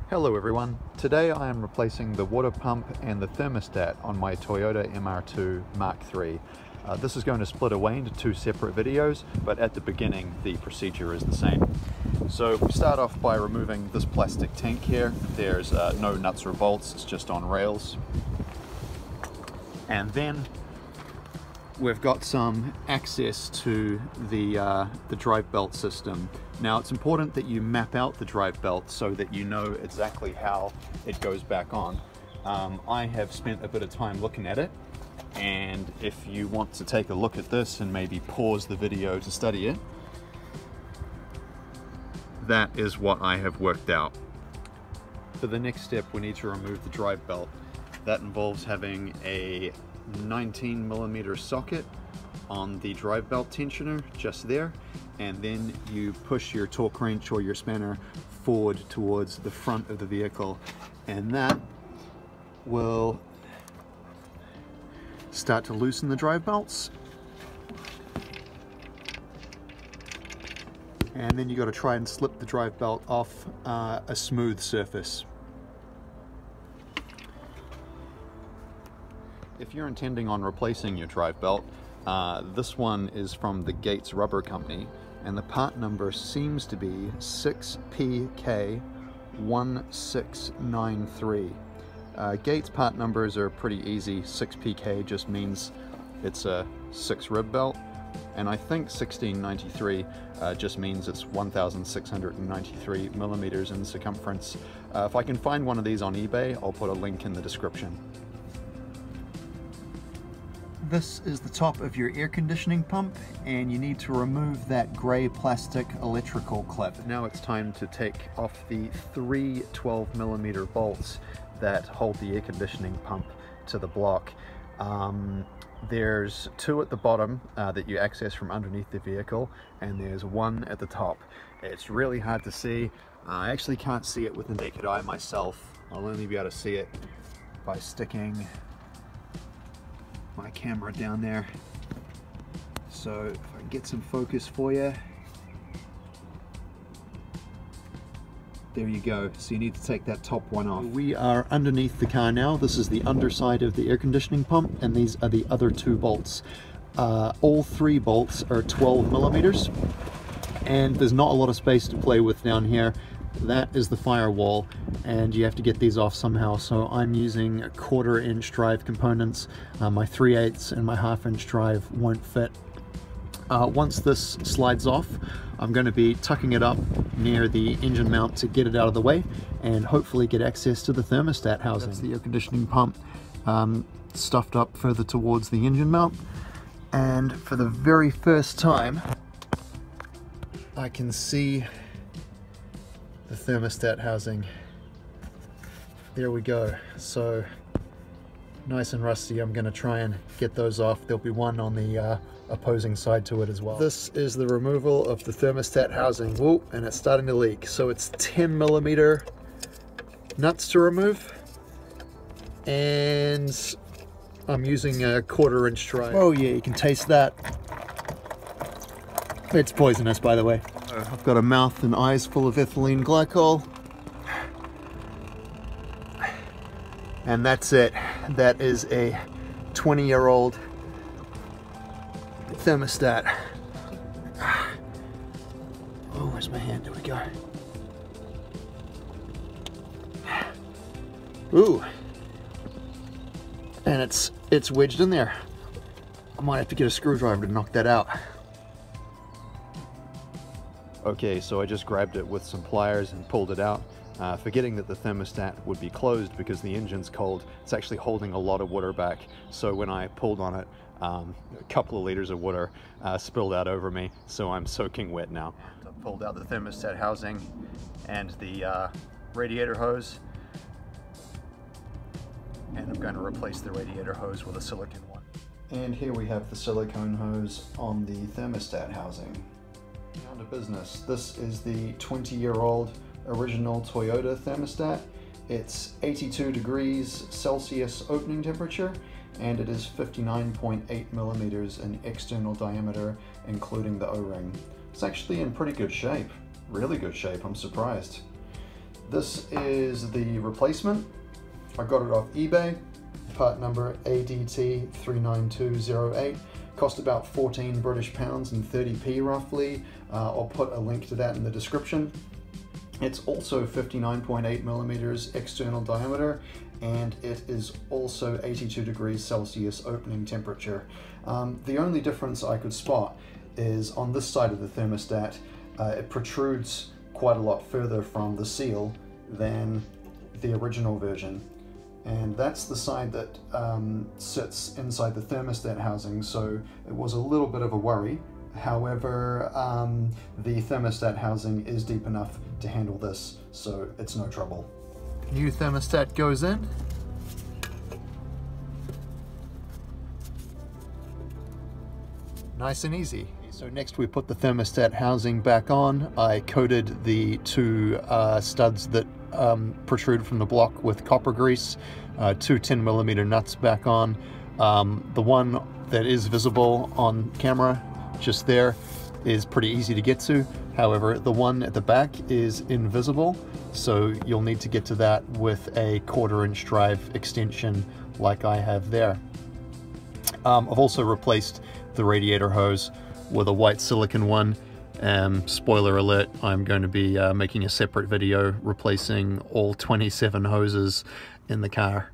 Hello everyone, today I am replacing the water pump and the thermostat on my Toyota MR2 Mark III. This is going to split away into two separate videos, but at the beginning the procedure is the same. So we start off by removing this plastic tank here. There's no nuts or bolts, it's just on rails. And then we've got some access to the drive belt system. Now it's important that you map out the drive belt so that you know exactly how it goes back on. I have spent a bit of time looking at it, and if you want to take a look at this and maybe pause the video to study it, that is what I have worked out. For the next step, we need to remove the drive belt. That involves having a 19mm socket on the drive belt tensioner just there, and then you push your torque wrench or your spanner forward towards the front of the vehicle, and that will start to loosen the drive belts. And then you got to try and slip the drive belt off a smooth surface. If you're intending on replacing your drive belt, this one is from the Gates Rubber Company, and the part number seems to be 6PK1693. Gates part numbers are pretty easy. 6PK just means it's a 6 rib belt, and I think 1693 just means it's 1693 millimeters in circumference. If I can find one of these on eBay, I'll put a link in the description. This is the top of your air conditioning pump, and you need to remove that grey plastic electrical clip. Now it's time to take off the three 12mm bolts that hold the air conditioning pump to the block. There's two at the bottom that you access from underneath the vehicle, and there's one at the top. It's really hard to see. I actually can't see it with the naked eye myself. I'll only be able to see it by sticking my camera down there. So if I can get some focus for you, there you go. So you need to take that top one off. We are underneath the car now. This is the underside of the air conditioning pump, and these are the other two bolts. All three bolts are 12mm, and there's not a lot of space to play with down here. That is the firewall, and you have to get these off somehow. So I'm using 1/4 inch drive components. My 3/8 and my 1/2 inch drive won't fit. Once this slides off, I'm going to be tucking it up near the engine mount to get it out of the way and hopefully get access to the thermostat housing. That's the air conditioning pump stuffed up further towards the engine mount, and for the very first time I can see the thermostat housing. There we go. So nice and rusty. I'm going to try and get those off. There'll be one on the opposing side to it as well. This is the removal of the thermostat housing. Whoa, and it's starting to leak. So it's 10mm nuts to remove, and I'm using a 1/4 inch drive. Oh yeah, you can taste that. It's poisonous, by the way. I've got a mouth and eyes full of ethylene glycol. And that's it. That is a 20-year-old thermostat. Oh, where's my hand? There we go. Ooh. And it's wedged in there. I might have to get a screwdriver to knock that out. Okay, so I just grabbed it with some pliers and pulled it out, forgetting that the thermostat would be closed because the engine's cold. It's actually holding a lot of water back, so when I pulled on it, a couple of liters of water spilled out over me, so I'm soaking wet now. I pulled out the thermostat housing and the radiator hose, and I'm going to replace the radiator hose with a silicone one. And here we have the silicone hose on the thermostat housing. Down to business. This is the 20-year-old original Toyota thermostat. It's 82 degrees Celsius opening temperature, and it is 59.8mm in external diameter, including the O-ring. It's actually in pretty good shape, really good shape, I'm surprised. This is the replacement. I got it off eBay, part number ADT39208. Cost about 14 British pounds and 30p roughly. I'll put a link to that in the description. It's also 59.8 millimeters external diameter, and it is also 82 degrees Celsius opening temperature. The only difference I could spot is on this side of the thermostat, it protrudes quite a lot further from the seal than the original version. And that's the side that sits inside the thermostat housing, so it was a little bit of a worry. However, the thermostat housing is deep enough to handle this, so it's no trouble. New thermostat goes in. Nice and easy. So next we put the thermostat housing back on. I coated the two studs that protrude from the block with copper grease, two 10mm nuts back on. The one that is visible on camera just there is pretty easy to get to. However, the one at the back is invisible, so you'll need to get to that with a 1/4" drive extension like I have there. I've also replaced the radiator hose with a white silicone one. Spoiler alert, I'm going to be making a separate video replacing all 27 hoses in the car.